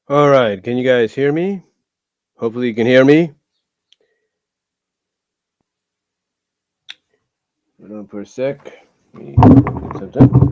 All right, can you guys hear me? Hopefully you can hear me. Hold on for a sec. Let me get something.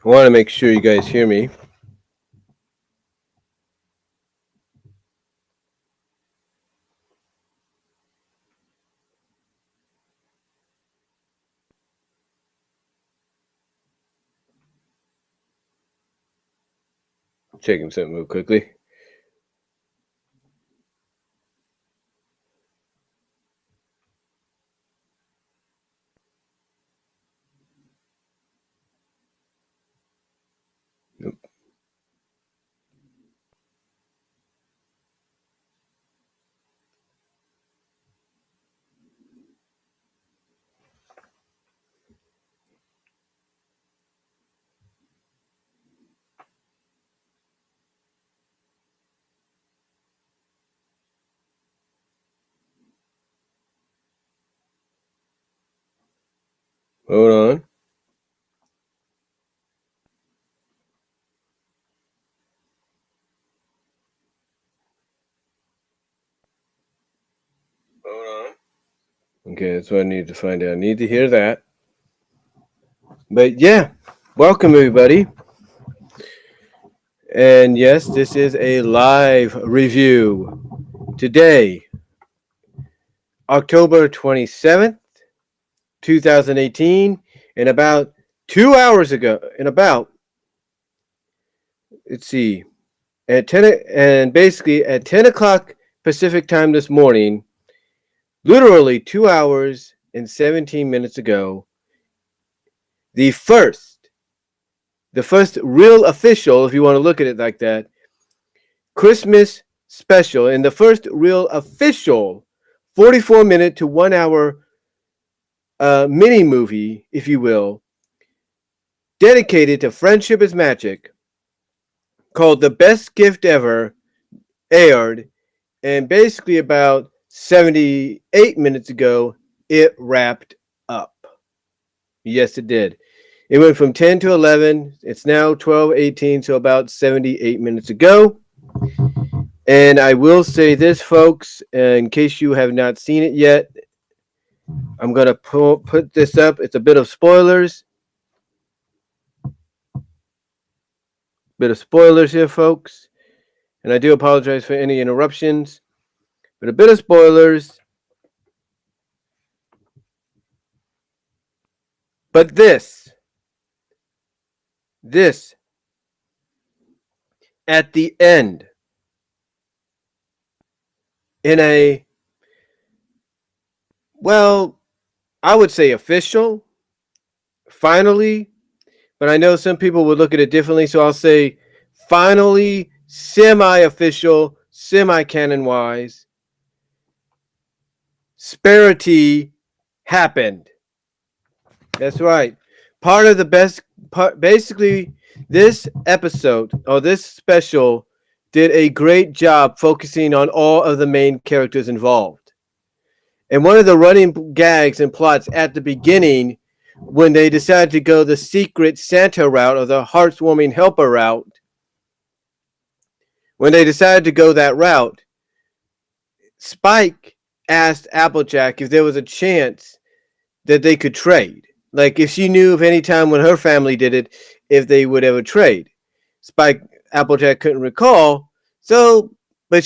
I want to make sure you guys hear me. Checking something real quickly. Nope. Hold on. Hold on. Okay, that's what I need to find out. I need to hear that. But yeah, welcome everybody. And yes, this is a live review. Today, October 27th, 2018, and about 2 hours ago, let's see, at 10 and basically at 10 o'clock Pacific time this morning, literally 2 hours and 17 minutes ago, the first real official, if you want to look at it like that, Christmas special, and the first real official 44-minute to 1 hour mini movie, if you will, dedicated to friendship is magic, called The Best Gift Ever, aired, and basically about 78 minutes ago, it wrapped up. Yes, it did. It went from 10 to 11. It's now 12:18, so about 78 minutes ago. And I will say this, folks, in case you have not seen it yet, I'm going to put this up. It's a bit of spoilers. Here, folks. And I do apologize for any interruptions. But a bit of spoilers. But this, at the end, in a, well, I would say official, finally, but I know some people would look at it differently, so I'll say finally, semi-official, semi-canon-wise, Sparity happened. That's right. Part of the best part, basically, this episode or this special did a great job focusing on all of the main characters involved. And one of the running gags and plots at the beginning, when they decided to go the secret Santa route or the heartwarming helper route, when they decided to go that route, Spike asked Applejack if there was a chance that they could trade. Like if she knew of any time when her family did it, if they would ever trade. Applejack couldn't recall. So, but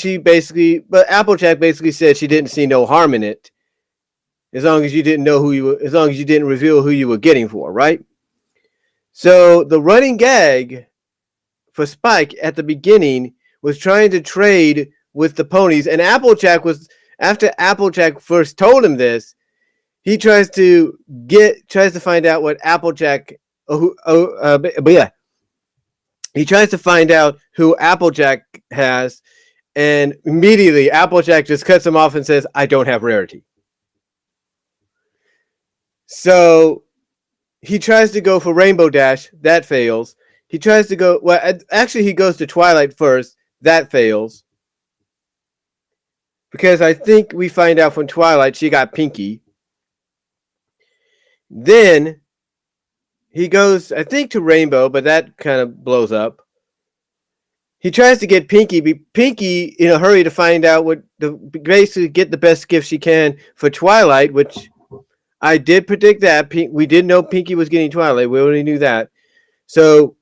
Applejack basically said she didn't see no harm in it, as long as you didn't know as long as you didn't reveal who you were getting for, right? So the running gag for Spike at the beginning was trying to trade with the ponies, and after Applejack first told him this, he tries to find out what Applejack. He tries to find out who Applejack has, And immediately Applejack just cuts him off and says, I don't have Rarity. So he tries to go for Rainbow Dash. That fails. He tries to go. Well, actually, he goes to Twilight first. That fails. Because I think we find out from Twilight she got Pinky. Then he goes, I think, to Rainbow, but that kind of blows up. He tries to get Pinky, Pinky in a hurry to find out basically get the best gift she can for Twilight, which I did predict that. We did know Pinky was getting Twilight. We already knew that. So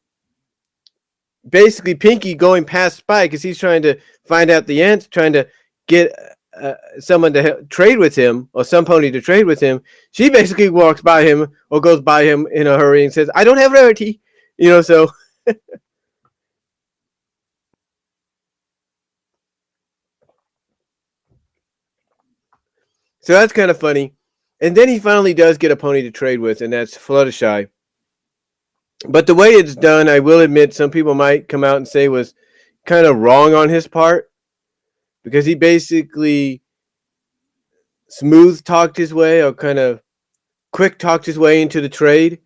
basically, Pinky going past Spike because he's trying to find out the answer, trying to get someone to trade with him or some pony to trade with him. She basically walks by him or goes by him in a hurry and says, I don't have Rarity. So so that's kind of funny. And then he finally does get a pony to trade with, and that's Fluttershy. But the way it's done, I will admit, some people might come out and say was kind of wrong on his part, because he basically smooth talked his way or kind of quick talked his way into the trade.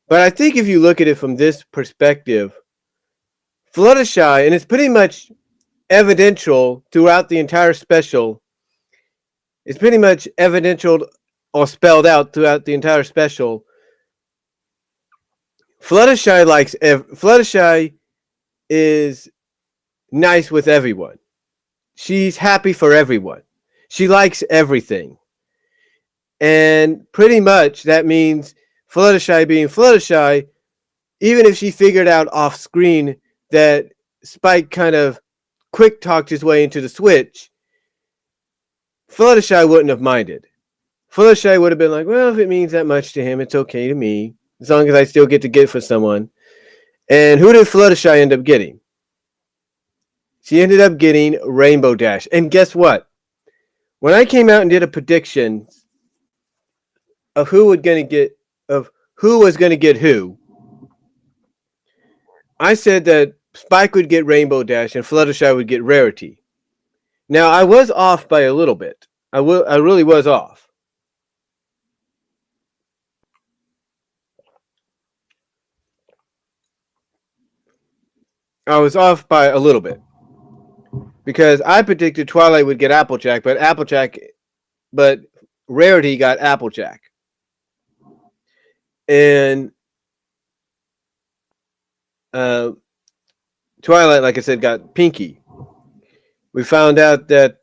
But I think if you look at it from this perspective, Fluttershy, and it's pretty much evidential throughout the entire special, it's pretty much evidential or spelled out throughout the entire special. Fluttershy is nice with everyone. She's happy for everyone. She likes everything. And pretty much that means Fluttershy being Fluttershy, even if she figured out off screen that Spike kind of quick talked his way into the switch, Fluttershy wouldn't have minded. Fluttershy would have been like, well, if it means that much to him, it's okay to me, as long as I still get to get for someone. And who did Fluttershy end up getting? She ended up getting Rainbow Dash. And guess what? When I came out and did a prediction of who was going to get who, I said that Spike would get Rainbow Dash and Fluttershy would get Rarity. Now I was off by a little bit. I really was off. I was off by a little bit because I predicted Twilight would get Applejack, but Rarity got Applejack, and Twilight, like I said, got Pinky. We found out that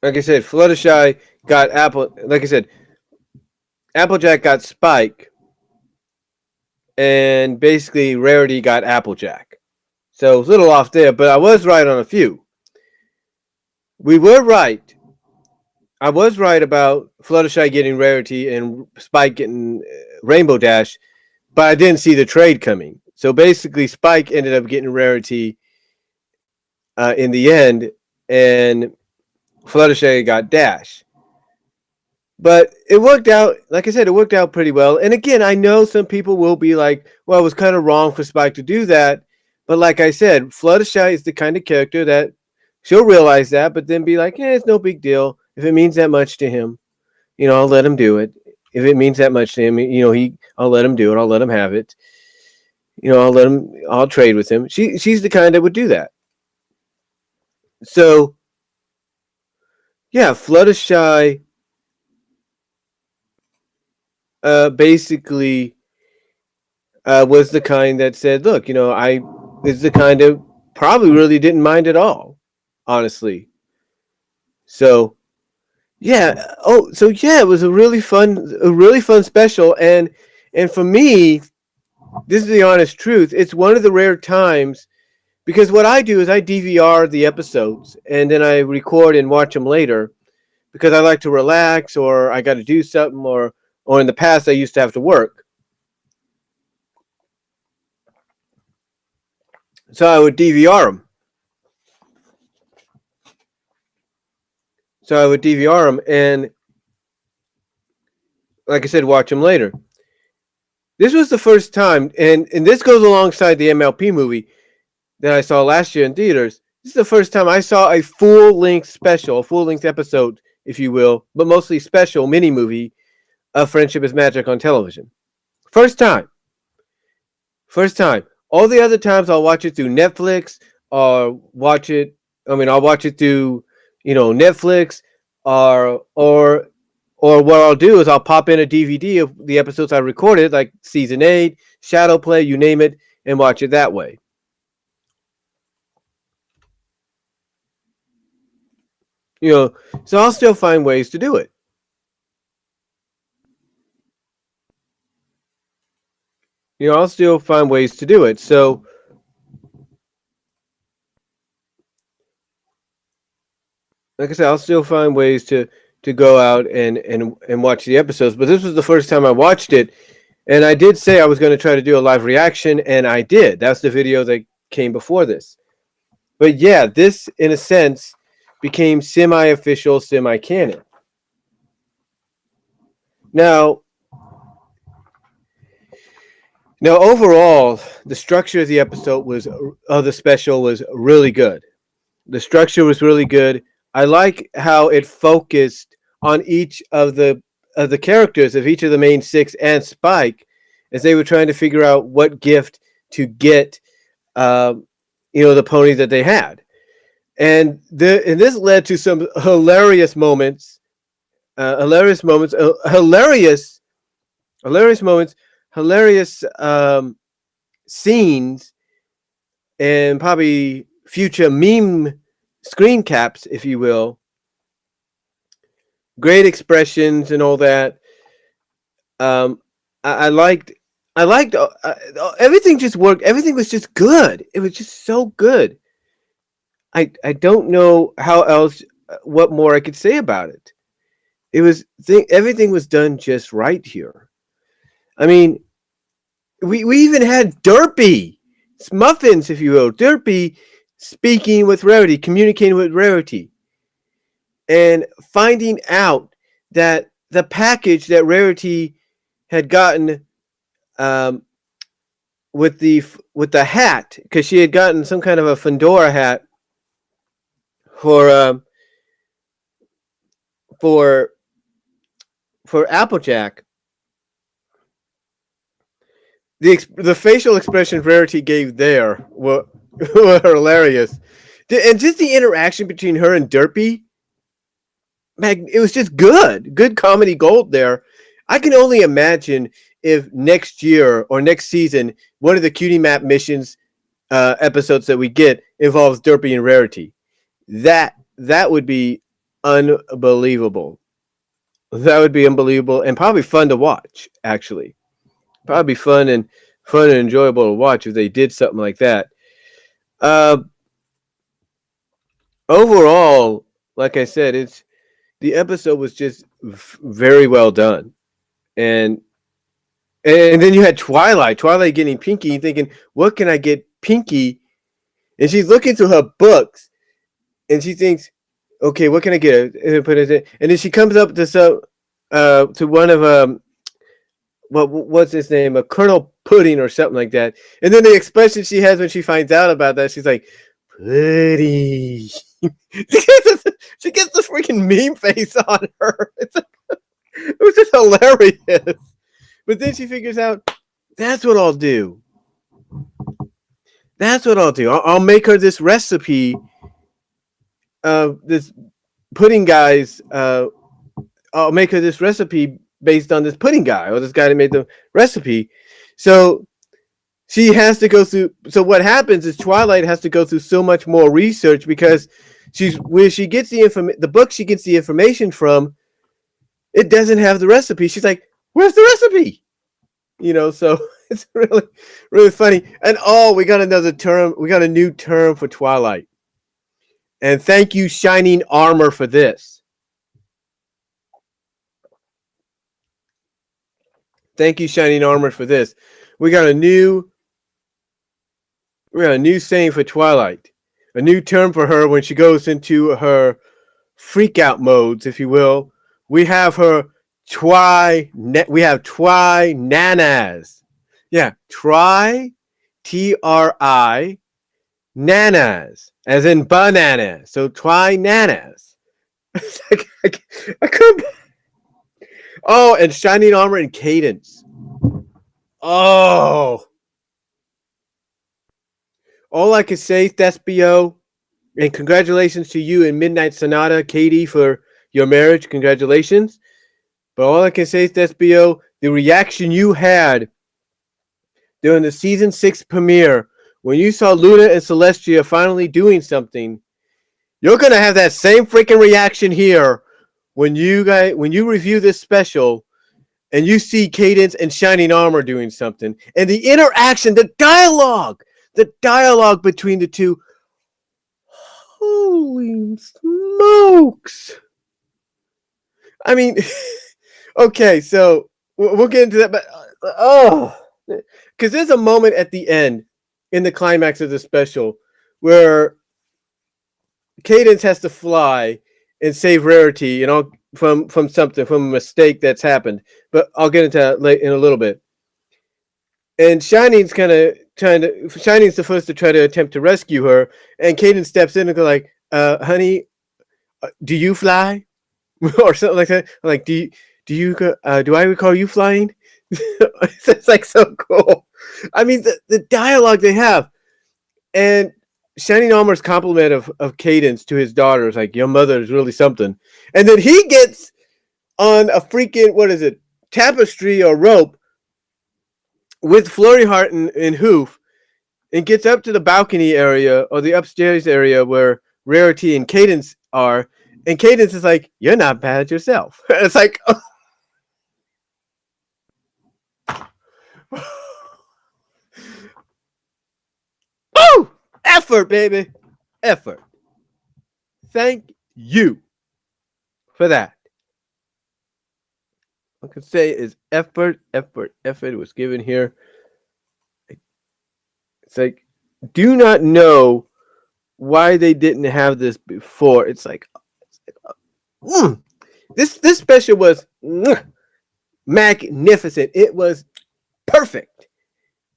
like I said, Fluttershy got Like I said, Applejack got Spike, and basically Rarity got Applejack. So it was a little off there, but I was right on a few. We were right. I was right about Fluttershy getting Rarity and Spike getting Rainbow Dash, but I didn't see the trade coming. So basically, Spike ended up getting Rarity in the end, and Fluttershy got Dash. But it worked out, like I said, it worked out pretty well. And again, I know some people will be like, well, it was kind of wrong for Spike to do that. But like I said, Fluttershy is the kind of character that she'll realize that, but then be like, it's no big deal. If it means that much to him, I'll let him do it. If it means that much to him, I'll let him do it. I'll let him have it. I'll trade with him. She's the kind that would do that. So, yeah, Fluttershy basically was the kind that said, look, I is the kind of probably really didn't mind at all, honestly. So, yeah. Oh, so yeah, it was a really fun special. And for me, this is the honest truth. It's one of the rare times, because what I do is I DVR the episodes and then I record and watch them later, because I like to relax, or I got to do something, or in the past I used to have to work. So I would DVR them. And like I said, watch them later. This was the first time, and this goes alongside the MLP movie that I saw last year in theaters. This is the first time I saw a full-length special, a full-length episode, if you will, but mostly special mini movie of Friendship is Magic on television. First time. First time. All the other times I'll watch it through Netflix or watch it. I mean, I'll watch it through, Netflix or what I'll do is I'll pop in a DVD of the episodes I recorded, like season 8, Shadow Play, you name it, and watch it that way. So I'll still find ways to do it. I'll still find ways to do it. So, like I said, I'll still find ways to go out and watch the episodes. But this was the first time I watched it, and I did say I was going to try to do a live reaction, and I did. That's the video that came before this. But yeah, this in a sense became semi-official, semi-canon. Now overall, the structure of the episode of the special was really good. The structure was really good. I like how it focused on each of the characters of each of the main 6 and Spike as they were trying to figure out what gift to get, the pony that they had, and this led to some hilarious moments, hilarious scenes, and probably future meme screen caps, if you will. Great expressions and all that. I liked everything. Just worked. Everything was just good. It was just so good. I don't know how else, what more I could say about it. Everything was done just right here. I mean, we even had Derpy, Muffins, if you will. Derpy speaking with Rarity, communicating with Rarity, and finding out that the package that Rarity had gotten with the hat, because she had gotten some kind of a fedora hat for Applejack. The facial expression Rarity gave there were hilarious, and just the interaction between her and Derpy. It was just good comedy gold there. I can only imagine if next year or next season one of the Cutie Map missions episodes that we get involves Derpy and Rarity. That would be unbelievable. That would be unbelievable and probably fun to watch. Actually, probably fun and enjoyable to watch if they did something like that. Overall, like I said, the episode was just very well done, and then you had Twilight getting Pinky and thinking, what can I get Pinky? And she's looking through her books, and she thinks, okay, what can I get her? And then she comes up to one of what's his name, a Colonel Pudding or something like that. And then the expression she has when she finds out about that, she's like, Pudding. She gets the freaking meme face on her. It was just hilarious. But then she figures out, that's what I'll do. I'll make her this recipe. This pudding guy's. I'll make her this recipe based on this pudding guy or this guy that made the recipe. So she has to go through. So what happens is Twilight has to go through so much more research because where she gets the book she gets the information from, it doesn't have the recipe. She's like, where's the recipe? So it's really, really funny. And we got another term. We got a new term for Twilight. And thank you, Shining Armor, for this. Thank you, Shining Armor, for this. We got a new saying for Twilight. A new term for her when she goes into her freak out modes, if you will. We have her we have Twi Nanas. Yeah, try, Tri, nanas, as in banana. So try nanas. It's like, I couldn't. Oh, and Shining Armor and Cadence. Oh, all I can say, Thespio, and congratulations to you and Midnight Sonata, Katie, for your marriage. Congratulations. But all I can say is, Thespio, the reaction you had during the season 6 premiere when you saw Luna and Celestia finally doing something, you're gonna have that same freaking reaction here when you review this special and you see Cadence and Shining Armor doing something, and the interaction, the dialogue between the two. Holy smokes! I mean, okay, so we'll get into that, but because there's a moment at the end in the climax of the special where Cadence has to fly and save Rarity, from something, from a mistake that's happened. But I'll get into that in a little bit. And Shining's supposed to try to attempt to rescue her, and Cadence steps in and goes like, "Honey, do you fly?" or something like that. Like, do I recall you flying? It's like so cool. I mean, the dialogue they have, and Shining Armor's compliment of Cadence to his daughter is like, "Your mother is really something," and then he gets on a freaking, what is it, tapestry or rope with Flurry Heart and Hoof, and gets up to the balcony area or the upstairs area where Rarity and Cadence are, and Cadence is like, "You're not bad yourself." It's like, oh, effort, baby, effort. Thank you for that. All I can say is effort was given here. It's like, do not know why they didn't have this before. It's like, this special was magnificent. It was perfect.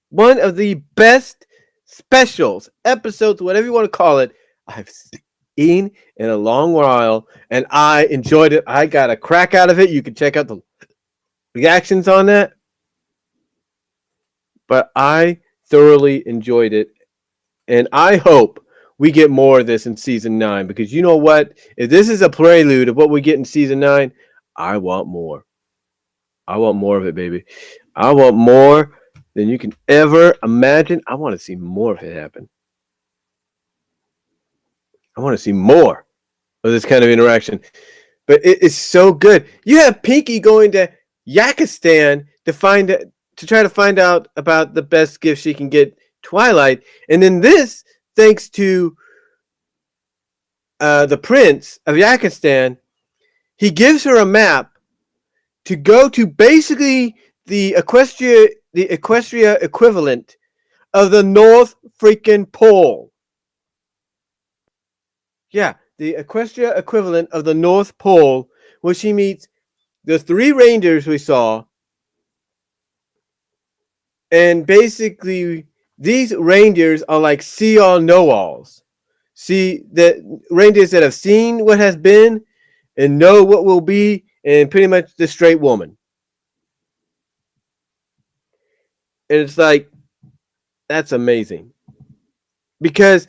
One of the best specials, episodes, whatever you want to call it, I've seen in a long while, and I enjoyed it. I got a crack out of it. You can check out the reactions on that. But I thoroughly enjoyed it, and I hope we get more of this in season 9, because you know what? If this is a prelude of what we get in season 9, I want more. I want more of it, baby. I want more than you can ever imagine. I want to see more of it happen. I want to see more of this kind of interaction. But it is so good. You have Pinky going to Yakistan to try to find out about the best gift she can get Twilight, and then this, thanks to the Prince of Yakistan, he gives her a map to go to basically the Equestria equivalent of the North freaking Pole. Yeah, the Equestria equivalent of the North Pole, where she meets the 3 reindeers we saw. And basically, these reindeers are like see all know alls. See, the reindeers that have seen what has been and know what will be, and pretty much the straight woman. And it's like, that's amazing. Because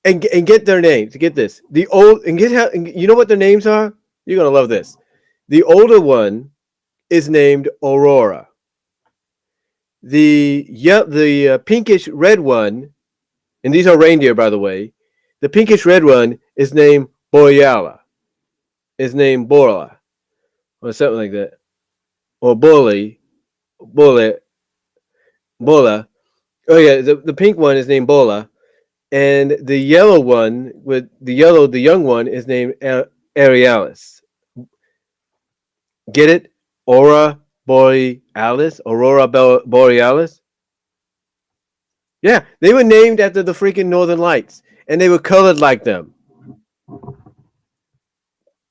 and get their names. Get this. The old and get how and you know what their names are? You're gonna love this. The older one is named Aurora. The pinkish red one, and these are reindeer, by the way. The pinkish red one is named Borealis. Is named Bola, or something like that, or Bullet, Bola. Oh yeah, the pink one is named Bola, and the yellow one the young one is named Arealis. Get it? Aurora Borealis. Yeah, they were named after the freaking Northern Lights, and they were colored like them.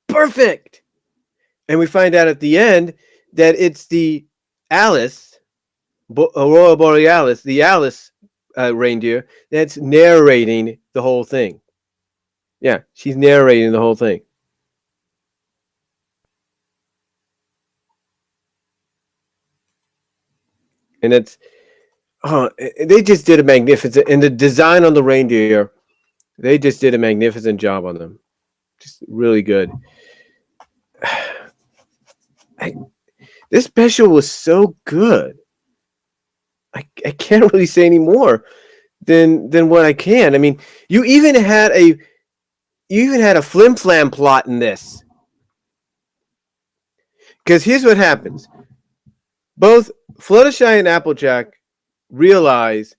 Perfect. And we find out at the end that it's the Alice Aurora Borealis, the Alice reindeer, that's narrating the whole thing. Yeah, she's narrating the whole thing. And it's they just did a magnificent, and the design on the reindeer, they just did a magnificent job on them. Just really good. I, this special was so good. I can't really say any more than what I can. I mean, you even had a flim flam plot in this. Because here's what happens: both Fluttershy and Applejack realize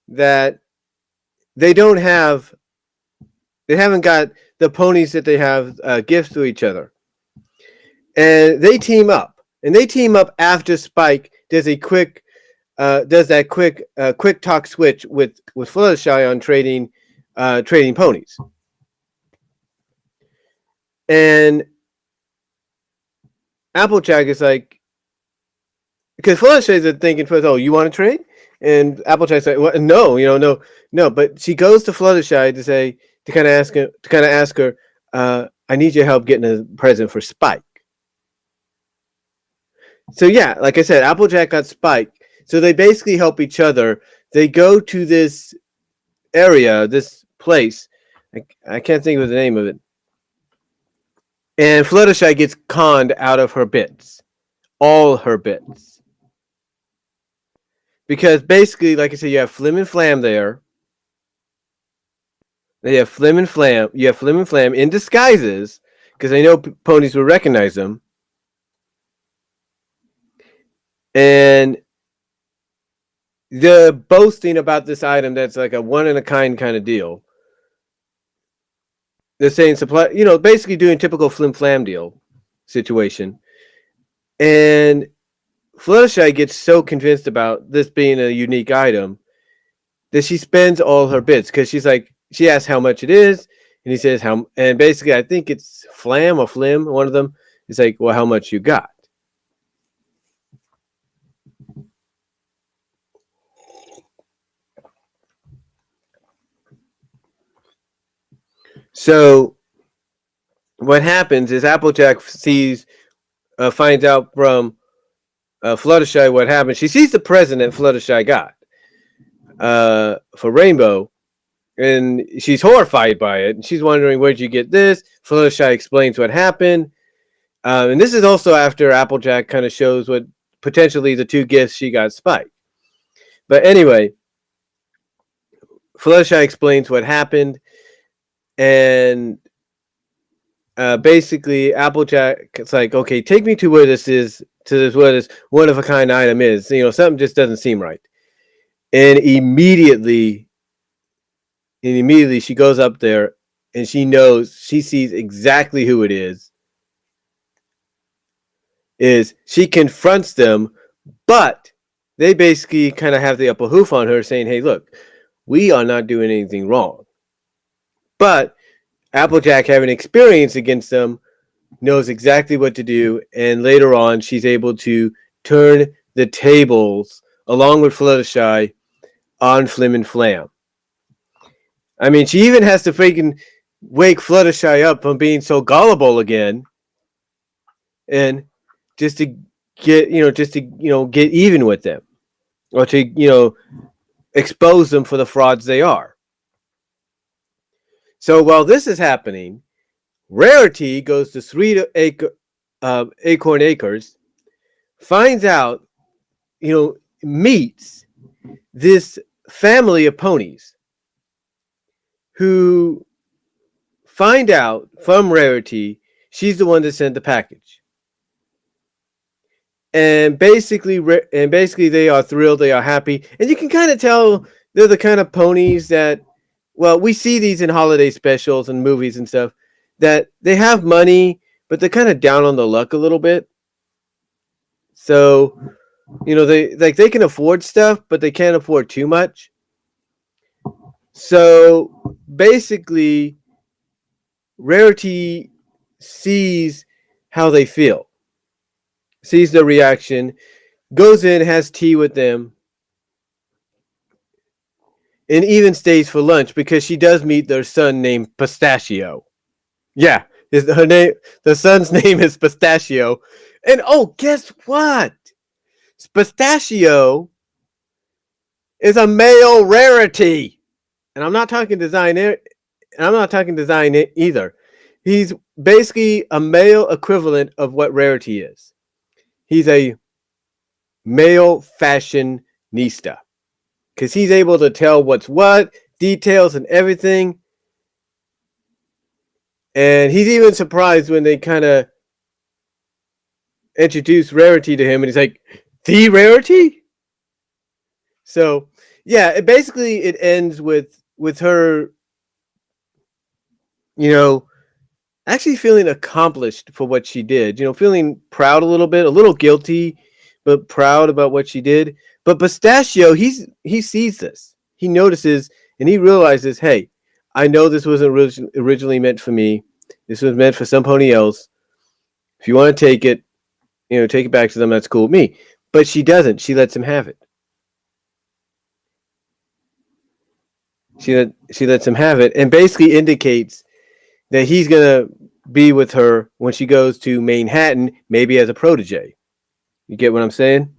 that they don't have, they haven't got the ponies that they have gifts to each other, and they team up. And they team up after Spike does a quick, quick talk switch with Fluttershy on trading ponies. And Applejack is like, because Fluttershy is thinking first, oh, you want to trade? And Applejack's like, well, no, no. But she goes to Fluttershy to kind of ask her, I need your help getting a present for Spike. So yeah, like I said, Applejack got Spike. So they basically help each other. They go to this area, this place. I can't think of the name of it. And Fluttershy gets conned out of her bits. All her bits. Because basically, like I said, you have Flim and Flam there. They have Flim and Flam. You have Flim and Flam in disguises, because they know ponies will recognize them. And they're boasting about this item that's like a one-in-a-kind kind of deal. They're saying supply, basically doing typical Flim Flam deal situation. And Fluttershy gets so convinced about this being a unique item that she spends all her bits, because she asks how much it is, and he says how, and basically I think it's Flam or Flim, one of them is like, well, how much you got? So what happens is Applejack finds out from Fluttershy what happened. She sees the present Fluttershy got for Rainbow, and she's horrified by it. And she's wondering, where'd you get this? Fluttershy explains what happened. And this is also after Applejack kind of shows what potentially the two gifts she got Spike. But anyway, Fluttershy explains what happened. And basically, Applejack, it's like, okay, take me to where this is, where this one of a kind item is. Something just doesn't seem right. And immediately she goes up there, and she sees exactly who it is. She confronts them, but they basically kind of have the upper hoof on her, saying, hey, look, we are not doing anything wrong. But Applejack, having experience against them, knows exactly what to do, and later on, she's able to turn the tables, along with Fluttershy, on Flim and Flam. I mean, she even has to freaking wake Fluttershy up from being so gullible again, and just to get get even with them, or to expose them for the frauds they are. So while this is happening, Rarity goes to Acorn Acres, finds out, meets this family of ponies who find out from Rarity she's the one that sent the package. And basically they are thrilled, they are happy, and you can kind of tell they're the kind of ponies that, well, we see these in holiday specials and movies and stuff, that they have money, but they're kind of down on the luck a little bit. So, they can afford stuff, but they can't afford too much. So basically, Rarity sees how they feel, sees their reaction, goes in, has tea with them, and even stays for lunch because she does meet their son named Pistachio. Yeah, her name. The son's name is Pistachio, and oh, guess what? Pistachio is a male rarity, and I'm not talking design. I'm not talking design either. He's basically a male equivalent of what rarity is. He's a male fashionista because he's able to tell what's what, details, and everything. And he's even surprised when they kind of introduce rarity to him, and he's like, "The rarity." So yeah, it ends with her, you know, actually feeling accomplished for what she did. Feeling proud a little bit, a little guilty, but proud about what she did. But Pistachio, he sees this, he notices, and he realizes, hey, I know this wasn't originally meant for me. This was meant for somebody else. If you want to take it, take it back to them. That's cool with me. But she doesn't. She lets him have it. She lets him have it, and basically indicates that he's gonna be with her when she goes to Manhattan, maybe as a protege. You get what I'm saying?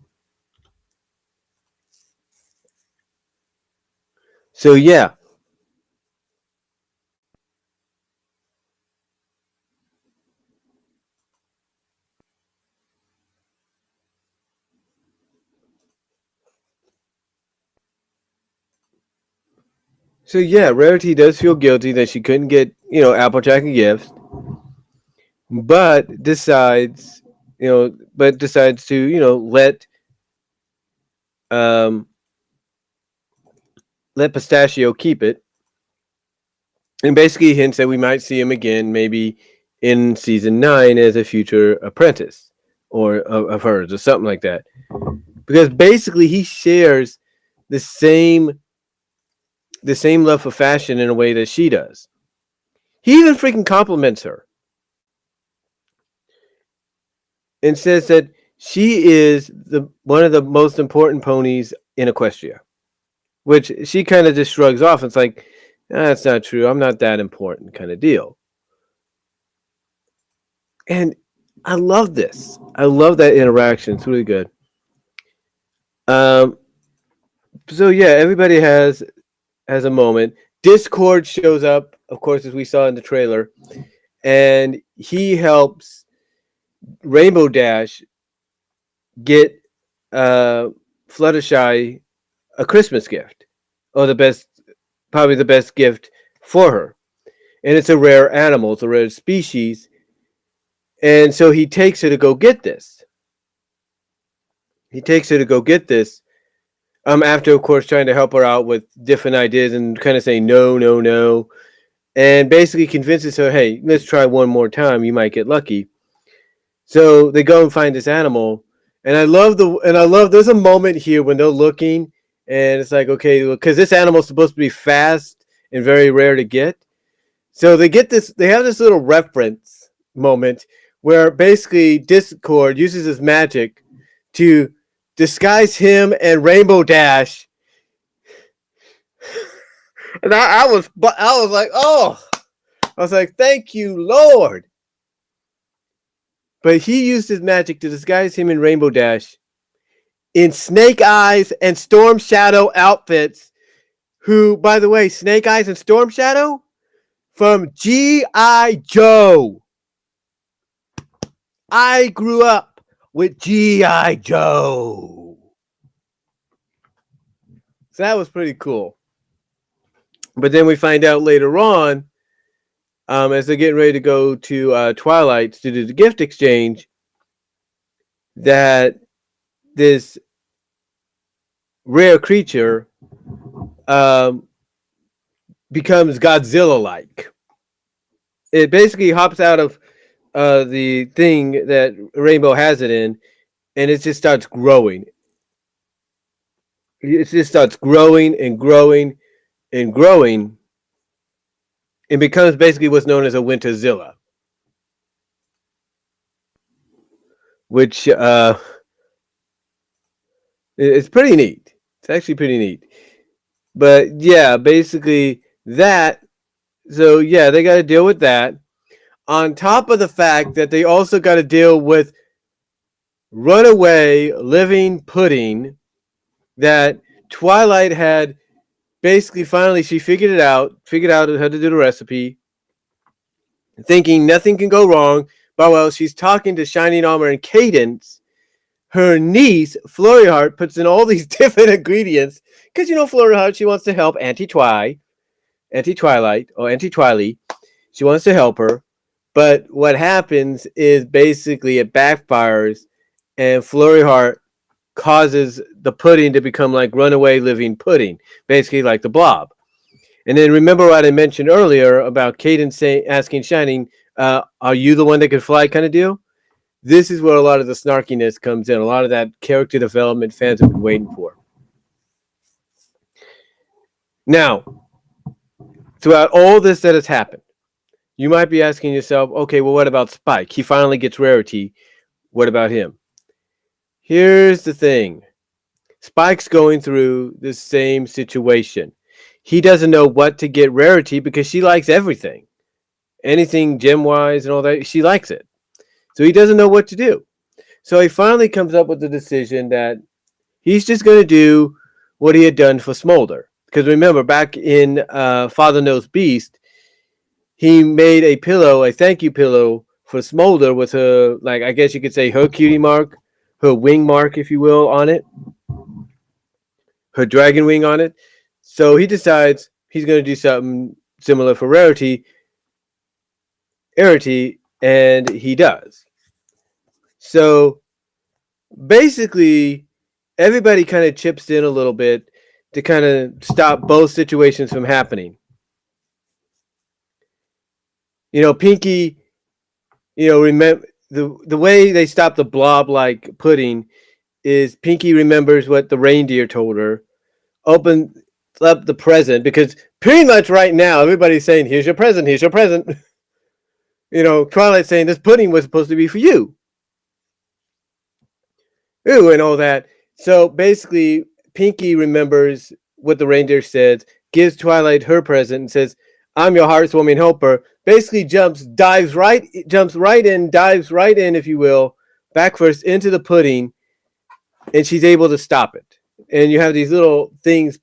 So yeah. So yeah, Rarity does feel guilty that she couldn't get, Applejack a gift, but decides to, um let Pistachio keep it, and basically hints that we might see him again, maybe in season 9 as a future apprentice or of hers or something like that. Because basically he shares the same love for fashion in a way that she does. He even freaking compliments her and says that she is the one of the most important ponies in Equestria, which she kind of just shrugs off. It's like, that's not true. I'm not that important, kind of deal. And I love this. I love that interaction. It's really good. Um, so yeah, everybody has a moment. Discord shows up, of course, as we saw in the trailer, and he helps Rainbow Dash get Fluttershy a Christmas gift, or probably the best gift for her. And it's a rare animal, it's a rare species, and so he takes her to go get this. He takes her to go get this. After of course trying to help her out with different ideas and kind of saying no, no, no, and basically convinces her, hey, let's try one more time. You might get lucky. So they go and find this animal, and I love there's a moment here when they're looking, and it's like, okay, because this animal's supposed to be fast and very rare to get. So they have this little reference moment where basically Discord uses his magic to disguise him and Rainbow Dash. And I was like, oh, I was like, thank you, Lord. But he used his magic to disguise him in Rainbow Dash in Snake Eyes and Storm Shadow outfits. Who, by the way, Snake Eyes and Storm Shadow from G.I. Joe. I grew up with G.I. Joe. So that was pretty cool. But then we find out later on, as they're getting ready to go to Twilight to do the gift exchange, that this rare creature becomes Godzilla-like. It basically hops out of the thing that Rainbow has it in, and it just starts growing. It just starts growing and growing and growing, and becomes basically what's known as a Winterzilla, which It's pretty neat. It's actually pretty neat. But yeah, basically that. So yeah, they got to deal with that. On top of the fact that they also got to deal with runaway living pudding that Twilight had basically finally she figured out how to do the recipe, thinking nothing can go wrong. But while she's talking to Shining Armor and Cadence, her niece, Flurry Heart, puts in all these different ingredients. Because Flurry Heart, she wants to help Anti-Twilight, or Anti-Twily. She wants to help her. But what happens is basically it backfires, and Flurry Heart causes the pudding to become like runaway living pudding, basically like the blob. And then remember what I mentioned earlier about Cadence asking Shining, are you the one that can fly kind of deal? This is where a lot of the snarkiness comes in, a lot of that character development fans have been waiting for. Now, throughout all this that has happened, you might be asking yourself, okay, well, what about Spike? He finally gets Rarity. What about him? Here's the thing. Spike's going through the same situation. He doesn't know what to get Rarity because she likes everything. Anything gem-wise and all that, she likes it. So he doesn't know what to do. So he finally comes up with the decision that he's just going to do what he had done for Smolder. Because remember, back in Father Knows Beast, he made a pillow, a thank you pillow for Smolder with her, like, I guess you could say her cutie mark, her wing mark, if you will, on it. Her dragon wing on it. So he decides he's going to do something similar for Rarity, and he does. So basically, everybody kind of chips in a little bit to kind of stop both situations from happening. Pinky, remember the way they stop the blob-like pudding is Pinky remembers what the reindeer told her, opens up the present, because pretty much right now everybody's saying, here's your present, here's your present. Twilight's saying this pudding was supposed to be for you. Ooh, and all that. So basically, Pinky remembers what the reindeer said, gives Twilight her present, and says, I'm your heartwarming helper. Basically dives right in, if you will, back first into the pudding, and she's able to stop it. And you have these little things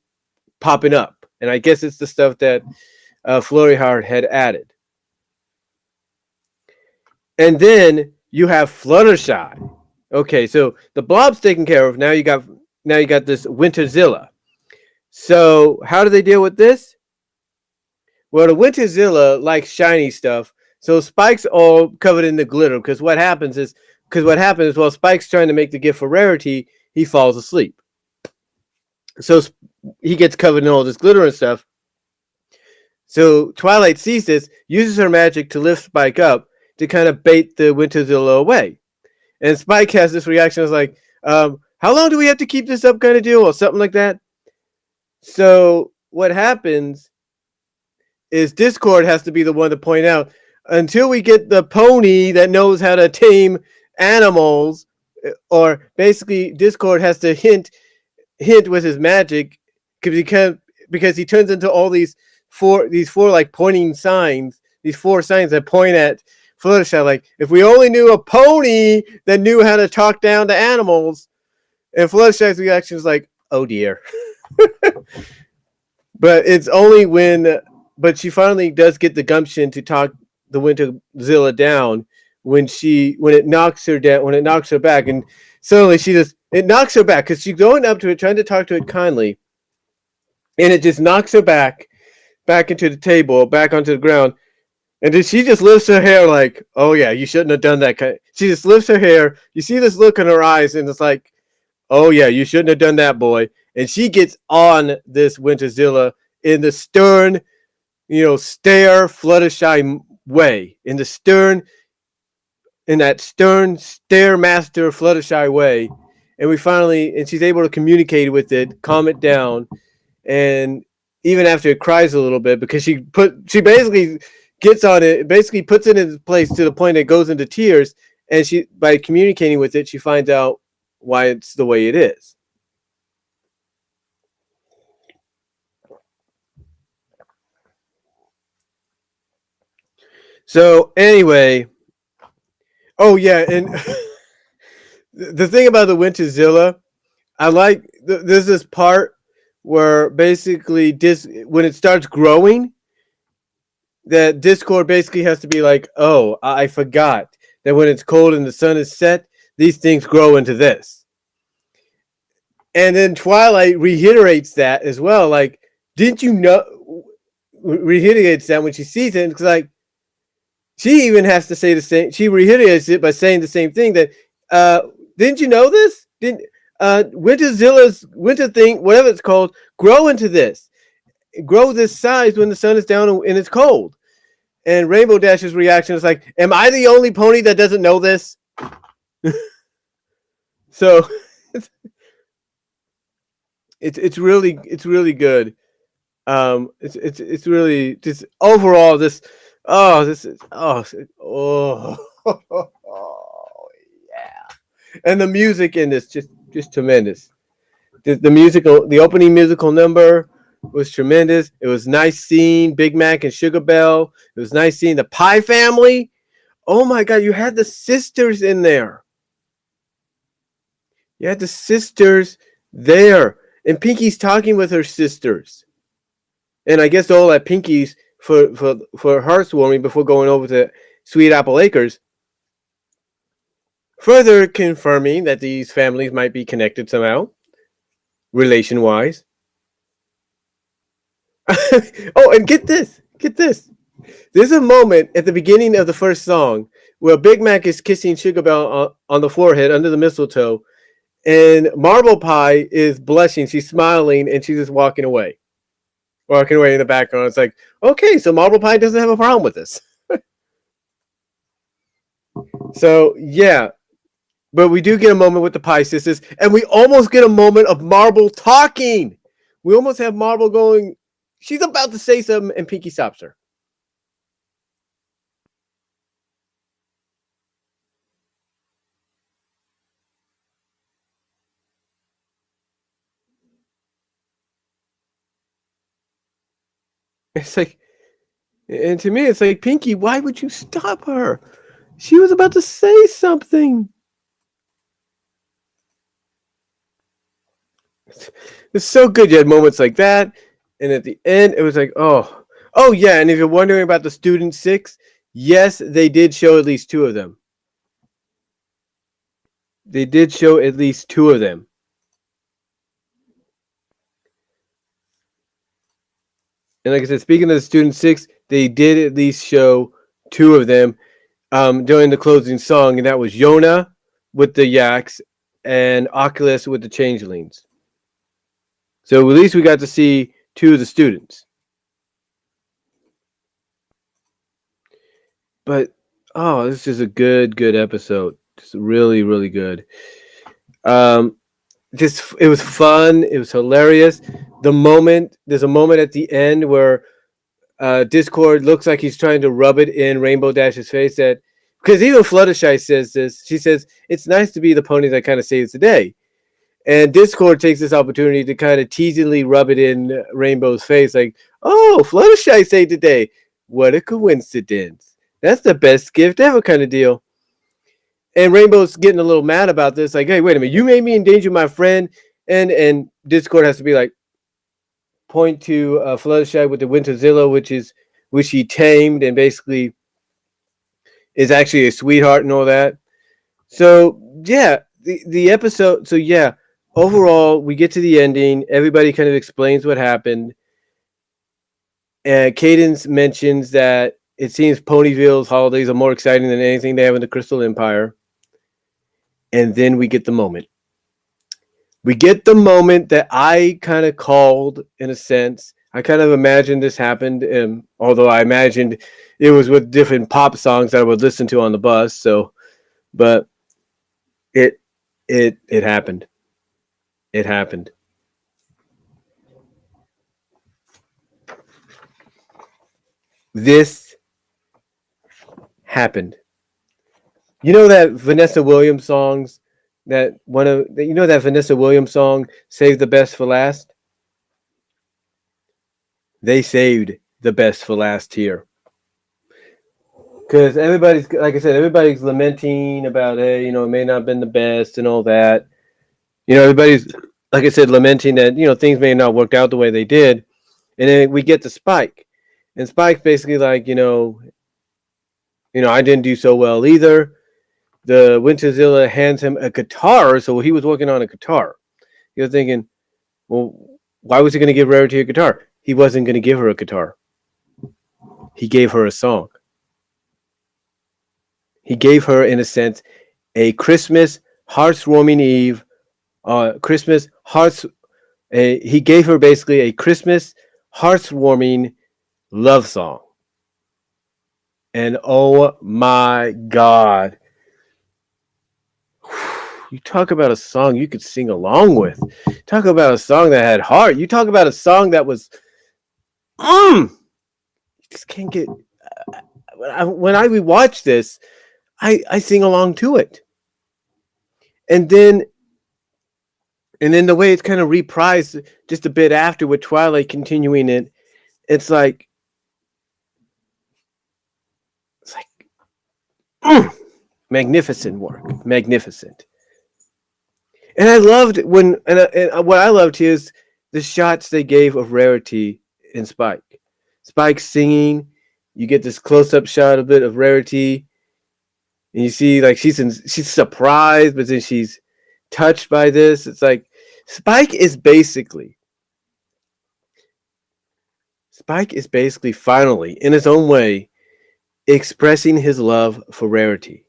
popping up. And I guess it's the stuff that Flurry Heart had added. And then you have Fluttershy. Okay, so the blob's taken care of. Now you got this Winterzilla. So how do they deal with this? Well, the Winterzilla likes shiny stuff. So Spike's all covered in the glitter, because what happens is while Spike's trying to make the gift for Rarity, he falls asleep. So he gets covered in all this glitter and stuff. So Twilight sees this, uses her magic to lift Spike up to kind of bait the Winterzilla away. And Spike has this reaction, is like, how long do we have to keep this up kind of deal, or something like that? So what happens is Discord has to be the one to point out, until we get the pony that knows how to tame animals, or basically Discord has to hint with his magic, because he turns into all these four like pointing signs, these four signs that point at Fluttershy, like, if we only knew a pony that knew how to talk down to animals. And Fluttershy's reaction is like, oh dear. But it's only but she finally does get the gumption to talk the Winterzilla down when it knocks her down, when it knocks her back, and suddenly it knocks her back, because she's going up to it, trying to talk to it kindly, and it just knocks her back into the table, back onto the ground. And then she just lifts her hair like, oh yeah, you shouldn't have done that. She just lifts her hair. You see this look in her eyes, and it's like, oh yeah, you shouldn't have done that, boy. And she gets on this Winterzilla in the stern, stare Fluttershy way. In that stern stare master Fluttershy way. And she's able to communicate with it, calm it down, and even after it cries a little bit, because she basically gets on it, basically puts it in place to the point it goes into tears, and by communicating with it, she finds out why it's the way it is. So anyway, oh yeah, and the thing about the Winterzilla, I like there's this part where basically when it starts growing, that Discord basically has to be like, oh, I forgot that when it's cold and the sun is set, these things grow into this. And then Twilight reiterates that as well. Like, didn't you know? Reiterates that when she sees it, because like she even has to say the same. She reiterates it by saying the same thing that, didn't you know this? Didn't Winterzilla's winter thing, whatever it's called, grow into this, grow this size when the sun is down and it's cold. And Rainbow Dash's reaction is like, "Am I the only pony that doesn't know this?" So it's really good. It's really just overall this. Oh, this is oh yeah, and the music in this just tremendous. The musical, the opening musical number was tremendous. It was nice seeing Big Mac and Sugar Bell. It was nice seeing the Pie family. Oh my God, you had the sisters in there. You had the sisters there, and Pinky's talking with her sisters. And I guess all at Pinky's for heartwarming before going over to Sweet Apple Acres, further confirming that these families might be connected somehow, relation wise. Oh, and get this. There's a moment at the beginning of the first song where Big Mac is kissing Sugar Bell on the forehead under the mistletoe, and Marble Pie is blushing. She's smiling, and she's just walking away. Walking away in the background. It's like, okay, so Marble Pie doesn't have a problem with this. So, yeah. But we do get a moment with the Pie Sisters, and we almost get a moment of Marble talking. We almost have Marble going, she's about to say something, and Pinky stops her. It's like, and to me, it's like, Pinky, why would you stop her? She was about to say something. It's so good. You had moments like that, and at the end, it was like, oh yeah. And if you're wondering about the Student 6, yes, they did show at least 2 of them. They did show at least 2 of them. And like I said, speaking of the Student 6, they did at least show 2 of them during the closing song, and that was Yona with the Yaks and Oculus with the Changelings. So at least we got to see 2 of the students. But this is a good episode. Just really, really good. Just it was fun. It was hilarious. There's a moment at the end where Discord looks like he's trying to rub it in Rainbow Dash's face, that because even Fluttershy says this. She says it's nice to be the pony that kind of saves the day, and Discord takes this opportunity to kind of teasingly rub it in Rainbow's face, like, "Oh, Fluttershy saved the day. What a coincidence! That's the best gift ever," kind of deal. And Rainbow's getting a little mad about this, like, "Hey, wait a minute, you made me endanger my friend," and Discord has to be like, point to Fluttershy with the Winterzilla, which he tamed and basically is actually a sweetheart and all that. So yeah, the episode. So yeah, overall we get to the ending. Everybody kind of explains what happened, and Cadence mentions that it seems Ponyville's holidays are more exciting than anything they have in the Crystal Empire. And then we get the moment. We get the moment that I kind of called, in a sense. I kind of imagined this happened, although I imagined it was with different pop songs that I would listen to on the bus. So, but it happened. It happened. This happened. You know that Vanessa Williams songs, that Vanessa Williams song, "Save the Best for Last"? They saved the best for last here. Because everybody's, like I said, everybody's lamenting about, hey, it may not have been the best and all that. Everybody's, like I said, lamenting that, things may not work out the way they did. And then we get to Spike. And Spike's basically like, I didn't do so well either. The Winterzilla hands him a guitar, so he was working on a guitar. He was thinking, well, why was he going to give Rarity a guitar? He wasn't going to give her a guitar. He gave her a song. He gave her, in a sense, a Christmas heartwarming Eve, Christmas hearts. He gave her basically a Christmas heartwarming love song. And oh my God, you talk about a song you could sing along with. Talk about a song that had heart. You talk about a song that was, you just can't get. When I rewatch this, I sing along to it. And then the way it's kind of reprised just a bit after with Twilight continuing it, it's like magnificent work, magnificent. And I loved when, and what I loved here is the shots they gave of Rarity and Spike. Spike singing, you get this close-up shot of it of Rarity, and you see like she's surprised, but then she's touched by this. It's like Spike is basically finally, in his own way, expressing his love for Rarity.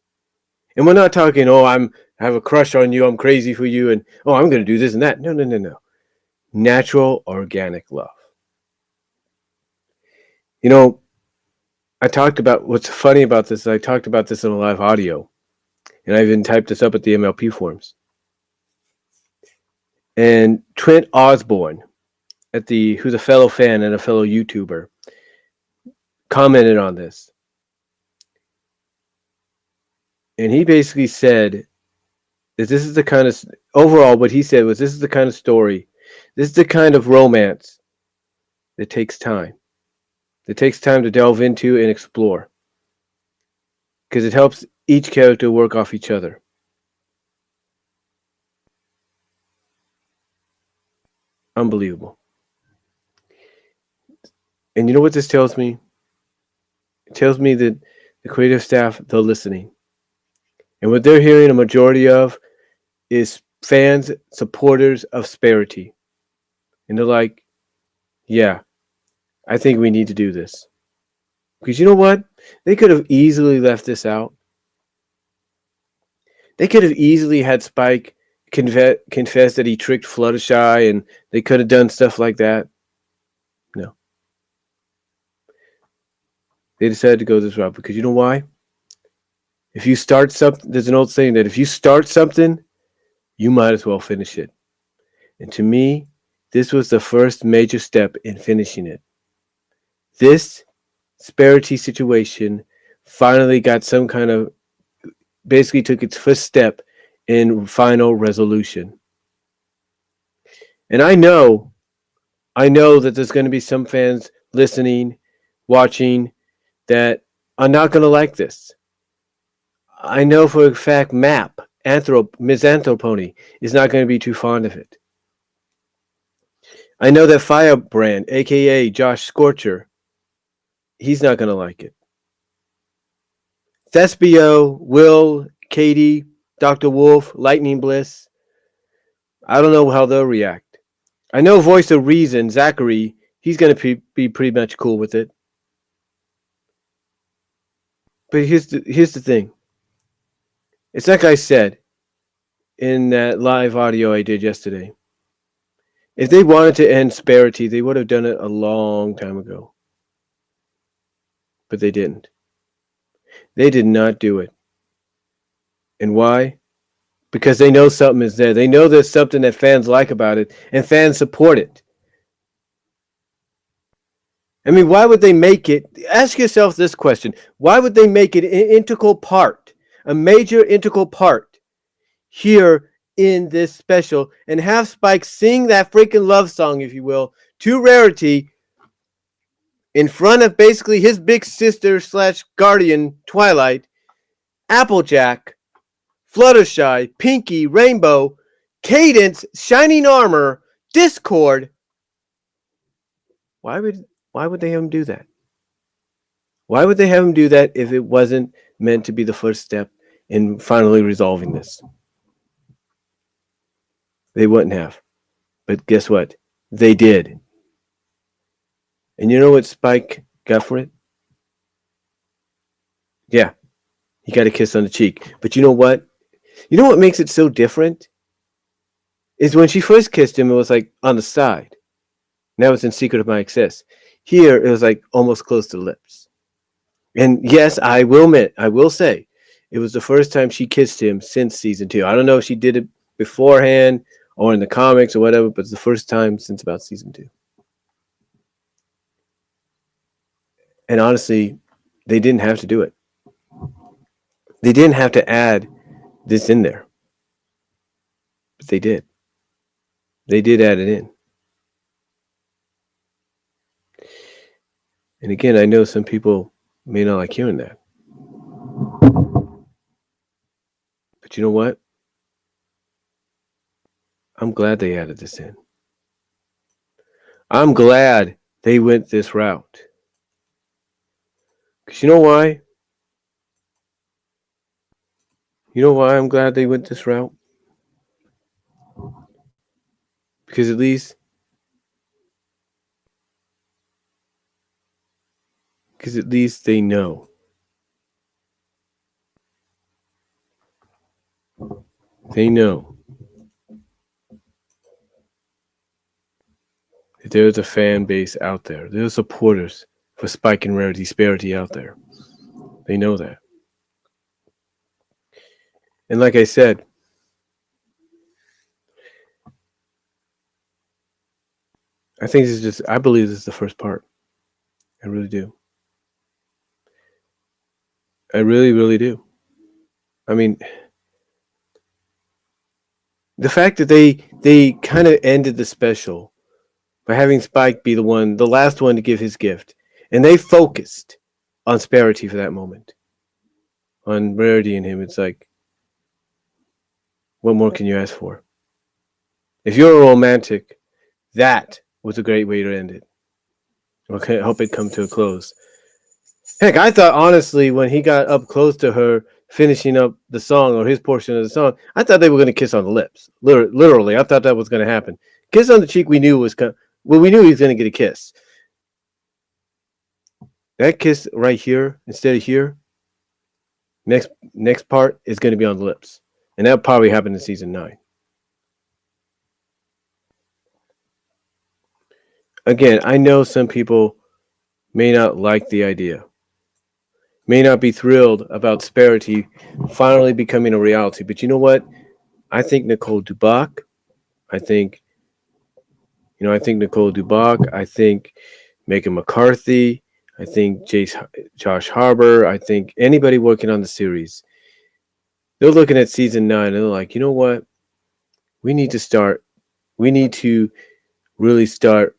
And we're not talking, I have a crush on you, I'm crazy for you, and I'm going to do this and that. No. Natural, organic love. I talked about what's funny about this. I talked about this in a live audio, and I even typed this up at the MLP forums. And Trent Osborne, who's a fellow fan and a fellow YouTuber, commented on this. And he basically said that this is the kind of, overall, what he said was, this is the kind of story, this is the kind of romance that takes time. It takes time to delve into and explore. Because it helps each character work off each other. Unbelievable. And you know what this tells me? It tells me that the creative staff, they're listening. And what they're hearing a majority of is fans, supporters of Sparity. And they're like, yeah, I think we need to do this. Because you know what? They could have easily left this out. They could have easily had Spike confess that he tricked Fluttershy, and they could have done stuff like that. No. They decided to go this route because you know why? If you start something, there's an old saying that if you start something, you might as well finish it. And to me, this was the first major step in finishing it. This Sparity situation finally got some kind of, basically took its first step in final resolution. And I know that there's going to be some fans listening, watching, that are not going to like this. I know for a fact Ms. Anthropony is not going to be too fond of it. I know that Firebrand, a.k.a. Josh Scorcher, he's not going to like it. Thespio, Will, Katie, Dr. Wolf, Lightning Bliss, I don't know how they'll react. I know Voice of Reason, Zachary, he's going to be pretty much cool with it. But here's the thing. It's like I said in that live audio I did yesterday. If they wanted to end Sparity, they would have done it a long time ago. But they didn't. They did not do it. And why? Because they know something is there. They know there's something that fans like about it, and fans support it. I mean, why would they make it? Ask yourself this question. Why would they make it an integral part, a major integral part here in this special, and have Spike sing that freaking love song, if you will, to Rarity in front of basically his big sister slash guardian, Twilight, Applejack, Fluttershy, Pinky, Rainbow, Cadence, Shining Armor, Discord. Why would they have him do that? Why would they have him do that if it wasn't meant to be the first step in finally resolving this? They wouldn't have. But guess what? They did. And you know what Spike got for it? Yeah, he got a kiss on the cheek. But you know what? You know what makes it so different? Is when she first kissed him, it was like on the side. Now it's in Secret of My Excess. Here, it was like almost close to the lips. And yes, I will say, it was the first time she kissed him since season 2. I don't know if she did it beforehand or in the comics or whatever, but it's the first time since about season 2. And honestly, they didn't have to do it. They didn't have to add this in there. But they did. They did add it in. And again, I know some people may not like hearing that. But you know what? I'm glad they added this in. I'm glad they went this route. Because you know why? You know why I'm glad they went this route? Because at least they know. They know that there's a fan base out there. There's supporters for Spike and Rarity Sparity out there. They know that. And like I said, I believe this is the first part. I really do. I really, really do. I mean, the fact that they kind of ended the special by having Spike be the last one to give his gift, and they focused on Sparity for that moment, on Rarity and him. It's like, what more can you ask for? If you're a romantic, that was a great way to end it. Okay, I hope it come to a close. Heck, I thought honestly when he got up close to her, finishing up the song or his portion of the song, I thought they were going to kiss on the lips. Literally, I thought that was going to happen. Kiss on the cheek, we knew we knew he was going to get a kiss. That kiss right here instead of here, next part is going to be on the lips, and that probably happened in season 9. Again, I know some people may not like the idea, may not be thrilled about Sparity finally becoming a reality. But you know what? I think Nicole Duboc. I think Nicole Duboc. I think Megan McCarthy. I think Josh Harbour. I think anybody working on the series. They're looking at season 9 and they're like, you know what? We need to really start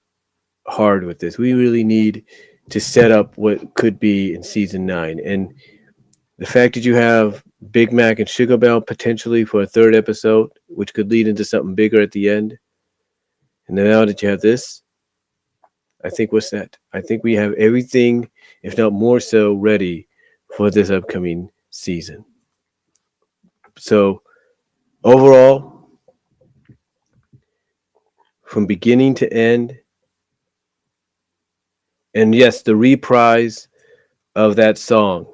hard with this. We really need to set up what could be in season 9. And the fact that you have Big Mac and Sugar Bell potentially for a 3rd episode, which could lead into something bigger at the end. And then now that you have this, I think we're set. I think we have everything, if not more so, ready for this upcoming season. So overall, from beginning to end, and yes, the reprise of that song,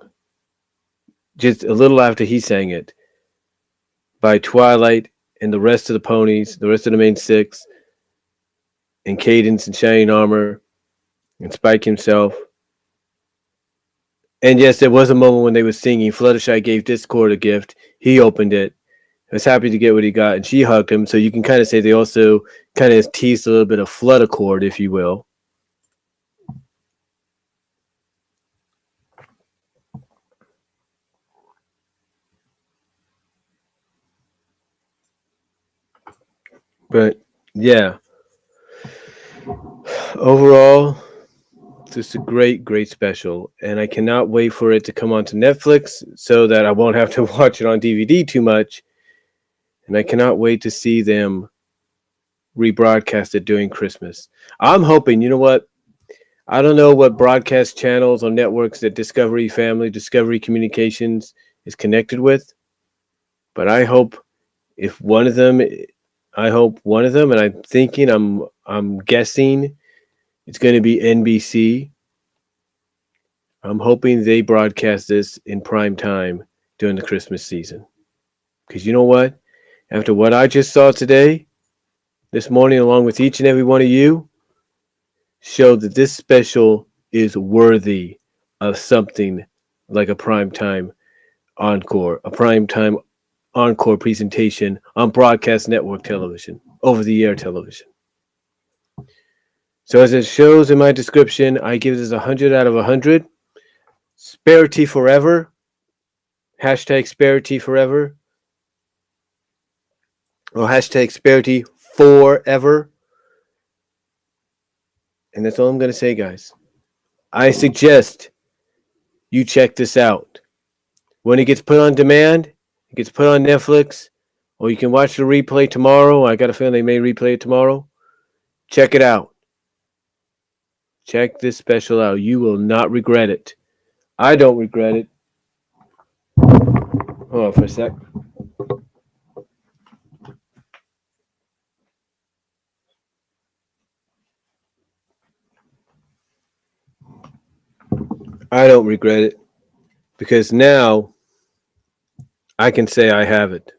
just a little after he sang it, by Twilight and the rest of the ponies, the rest of the main 6, and Cadence and Shining Armor, and Spike himself. And yes, there was a moment when they were singing. Fluttershy gave Discord a gift. He opened it. I was happy to get what he got, and she hugged him. So you can kind of say they also kind of teased a little bit of Fluttercord, if you will. But yeah, overall, This is a great, great special, and I cannot wait for it to come onto Netflix so that I won't have to watch it on DVD too much. And I cannot wait to see them rebroadcast it during Christmas. I'm hoping, you know what? I don't know what broadcast channels or networks that Discovery Family, Discovery Communications is connected with, but I hope if one of them, I hope one of them, and I'm thinking, I'm guessing it's going to be NBC. I'm hoping they broadcast this in prime time during the Christmas season. Because you know what? After what I just saw today, this morning, along with each and every one of you, showed that this special is worthy of something like a primetime encore, a primetime encore presentation on broadcast network television, over-the-air television. So as it shows in my description, I give this 100 out of 100. Sparity forever. Hashtag Sparity forever. Or hashtag Sparity forever. And that's all I'm going to say, guys. I suggest you check this out. When it gets put on demand, it gets put on Netflix, or you can watch the replay tomorrow. I got a feeling they may replay it tomorrow. Check it out. Check this special out. You will not regret it. I don't regret it. Hold on for a sec. I don't regret it because now I can say I have it.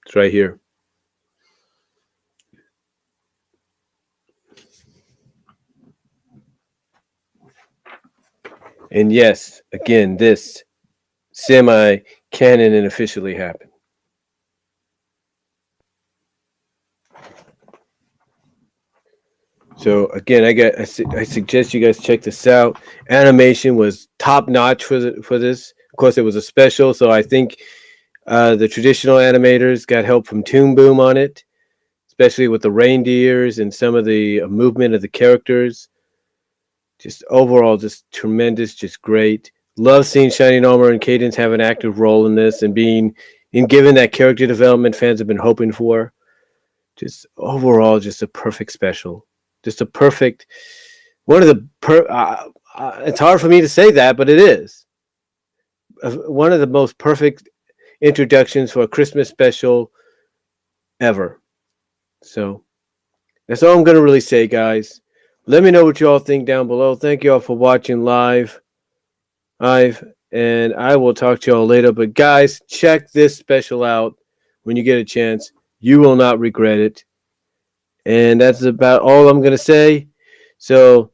It's right here. And yes, again, this semi-canon and officially happened. So again, I suggest you guys check this out. Animation was top notch for this. Of course, it was a special, so I think the traditional animators got help from Toon Boom on it, especially with the reindeers and some of the movement of the characters. Just overall, just tremendous, just great. Love seeing Shining Armor and Cadence have an active role in this and given that character development fans have been hoping for. Just overall, just a perfect special. Just a perfect one of the. It's hard for me to say that, but it is one of the most perfect introductions for a Christmas special ever. So that's all I'm going to really say, guys. Let me know what you all think down below. Thank you all for watching live, and I will talk to you all later. But guys, check this special out when you get a chance. You will not regret it. And that's about all I'm going to say. So,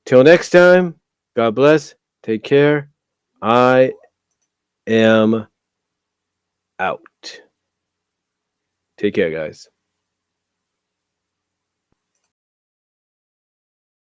till next time, God bless. Take care. I am out. Take care, guys.